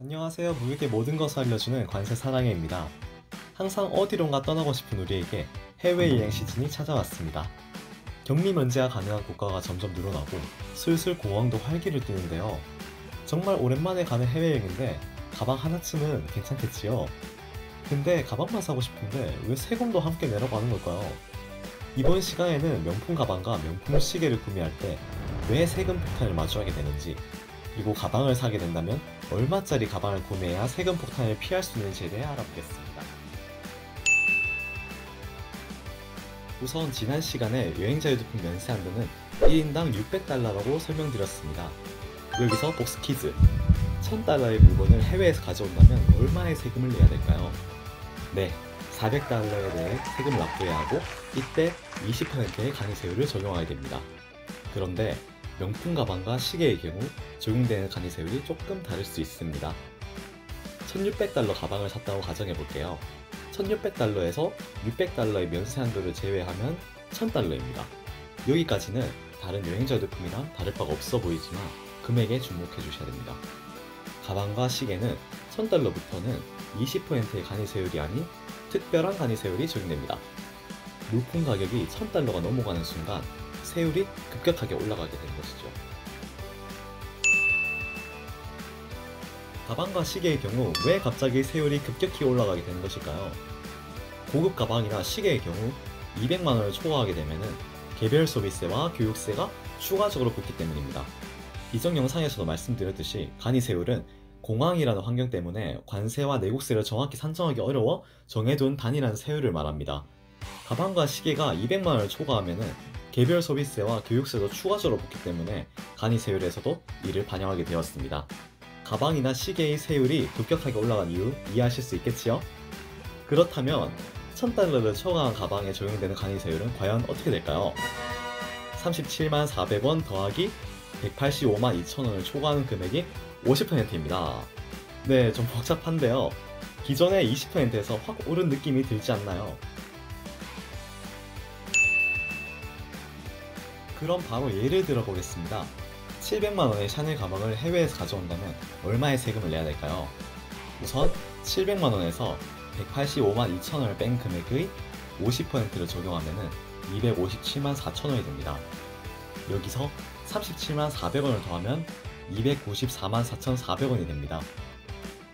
안녕하세요. 무역의 모든 것을 알려주는 관세 사랑해입니다. 항상 어디론가 떠나고 싶은 우리에게 해외여행 시즌이 찾아왔습니다. 격리 면제가 가능한 국가가 점점 늘어나고 슬슬 공항도 활기를 띠는데요. 정말 오랜만에 가는 해외여행인데 가방 하나쯤은 괜찮겠지요? 근데 가방만 사고 싶은데 왜 세금도 함께 내라고 하는 걸까요? 이번 시간에는 명품 가방과 명품 시계를 구매할 때 왜 세금 폭탄을 마주하게 되는지, 그리고 가방을 사게 된다면 얼마짜리 가방을 구매해야 세금 폭탄을 피할 수 있는지에 대해 알아보겠습니다. 우선 지난 시간에 여행자 유류품 면세 한도는 1인당 600달러라고 설명드렸습니다. 여기서 복스 퀴즈. 1000달러의 물건을 해외에서 가져온다면 얼마의 세금을 내야 될까요? 네, 400달러에 대해 세금을 납부해야 하고 이때 20%의 관세율을 적용하게 됩니다. 그런데 명품 가방과 시계의 경우 적용되는 관세율이 조금 다를 수 있습니다. 1600달러 가방을 샀다고 가정해볼게요. 1600달러에서 600달러의 면세 한도를 제외하면 1000달러입니다. 여기까지는 다른 여행자 제품이랑 다를 바가 없어 보이지만 금액에 주목해 주셔야 됩니다. 가방과 시계는 1000달러부터는 20%의 관세율이 아닌 특별한 관세율이 적용됩니다. 물품 가격이 1000달러가 넘어가는 순간 세율이 급격하게 올라가게 되는 것이죠. 가방과 시계의 경우 왜 갑자기 세율이 급격히 올라가게 되는 것일까요? 고급 가방이나 시계의 경우 200만원을 초과하게 되면 개별 소비세와 교육세가 추가적으로 붙기 때문입니다. 이전 영상에서도 말씀드렸듯이 관이세율은 공항이라는 환경 때문에 관세와 내국세를 정확히 산정하기 어려워 정해둔 단일한 세율을 말합니다. 가방과 시계가 200만원을 초과하면 개별 소비세와 교육세도 추가적으로 붙기 때문에 관이세율에서도 이를 반영하게 되었습니다. 가방이나 시계의 세율이 급격하게 올라간 이유 이해하실 수 있겠지요? 그렇다면 1000달러를 초과한 가방에 적용되는 관이세율은 과연 어떻게 될까요? 37만 400원 더하기 185만 2천원을 초과하는 금액이 50%입니다. 네, 좀 복잡한데요. 기존의 20%에서 확 오른 느낌이 들지 않나요? 그럼 바로 예를 들어 보겠습니다. 700만원의 샤넬 가방을 해외에서 가져온다면 얼마의 세금을 내야 될까요? 우선 700만원에서 185만 2천원을 뺀 금액의 50%를 적용하면 257만 4천원이 됩니다. 여기서 37만 400원을 더하면 294만 4,400원이 됩니다.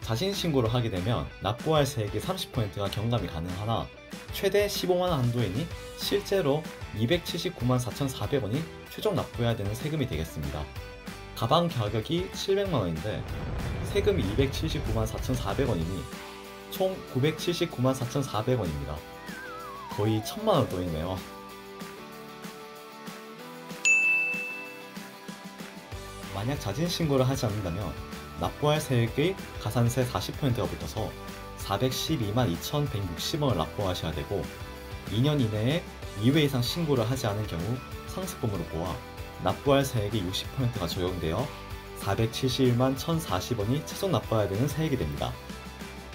자신 신고를 하게 되면 납부할 세액의 30%가 경감이 가능하나 최대 15만원 한도이니 실제로 279만 4,400원이 최종 납부해야 되는 세금이 되겠습니다. 가방 가격이 700만원인데 세금이 279만 4,400원이니 총 979만 4,400원입니다. 거의 1000만원 돈이네요. 만약 자진 신고를 하지 않는다면 납부할 세액의 가산세 40%가 붙어서 412만 2,160원을 납부하셔야 되고 2년 이내에 2회 이상 신고를 하지 않은 경우 상습범으로 보아 납부할 세액이 60%가 적용되어 471만 1,040원이 최종 납부해야 되는 세액이 됩니다.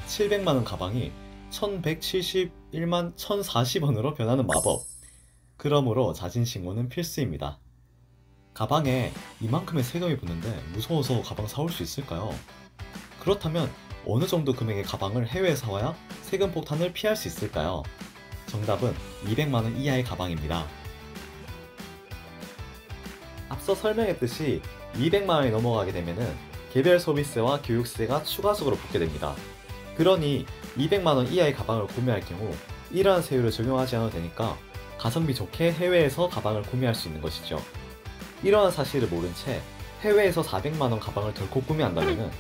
700만원 가방이 1171만 1,040원으로 변하는 마법. 그러므로 자진신고는 필수입니다. 가방에 이만큼의 세금이 붙는데 무서워서 가방 사올 수 있을까요? 그렇다면 어느 정도 금액의 가방을 해외에 사와야 세금 폭탄을 피할 수 있을까요? 정답은 200만원 이하의 가방입니다. 앞서 설명했듯이 200만원이 넘어가게 되면 개별 소비세와 교육세가 추가적으로 붙게 됩니다. 그러니 200만원 이하의 가방을 구매할 경우 이러한 세율을 적용하지 않아도 되니까 가성비 좋게 해외에서 가방을 구매할 수 있는 것이죠. 이러한 사실을 모른 채 해외에서 400만원 가방을 덜컥 구매한다면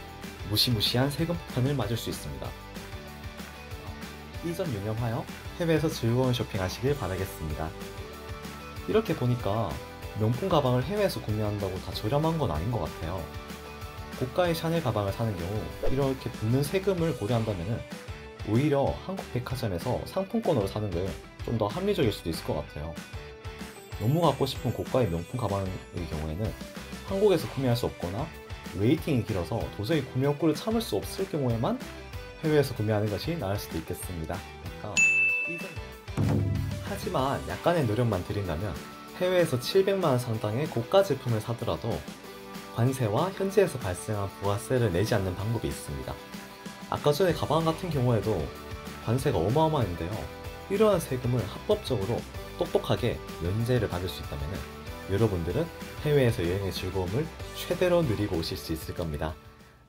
무시무시한 세금 폭탄을 맞을 수 있습니다. 이 점 유념하여 해외에서 즐거운 쇼핑하시길 바라겠습니다. 이렇게 보니까 명품 가방을 해외에서 구매한다고 다 저렴한 건 아닌 것 같아요. 고가의 샤넬 가방을 사는 경우 이렇게 붙는 세금을 고려한다면 오히려 한국 백화점에서 상품권으로 사는 게 좀 더 합리적일 수도 있을 것 같아요. 너무 갖고 싶은 고가의 명품 가방의 경우에는 한국에서 구매할 수 없거나 웨이팅이 길어서 도저히 구매 욕구를 참을 수 없을 경우에만 해외에서 구매하는 것이 나을 수도 있겠습니다. 하지만 약간의 노력만 들인다면 해외에서 700만원 상당의 고가 제품을 사더라도 관세와 현지에서 발생한 부가세를 내지 않는 방법이 있습니다. 아까 전에 가방 같은 경우에도 관세가 어마어마한데요. 이러한 세금을 합법적으로 똑똑하게 면제를 받을 수 있다면 여러분들은 해외에서 여행의 즐거움을 최대로 누리고 오실 수 있을 겁니다.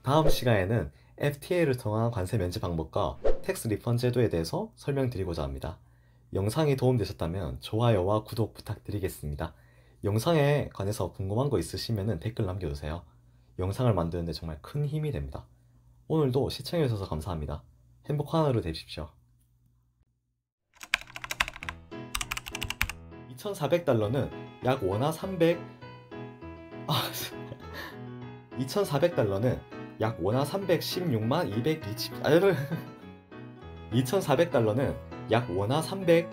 다음 시간에는 FTA를 통한 관세 면제 방법과 텍스 리펀 제도에 대해서 설명드리고자 합니다. 영상이 도움되셨다면 좋아요와 구독 부탁드리겠습니다. 영상에 관해서 궁금한 거 있으시면 댓글 남겨주세요. 영상을 만드는데 정말 큰 힘이 됩니다. 오늘도 시청해주셔서 감사합니다. 행복한 하루 되십시오. 2,400달러는 약 원화 300... 2,400달러는 약 원화 316만 220... 2,400달러는 약 원화 300...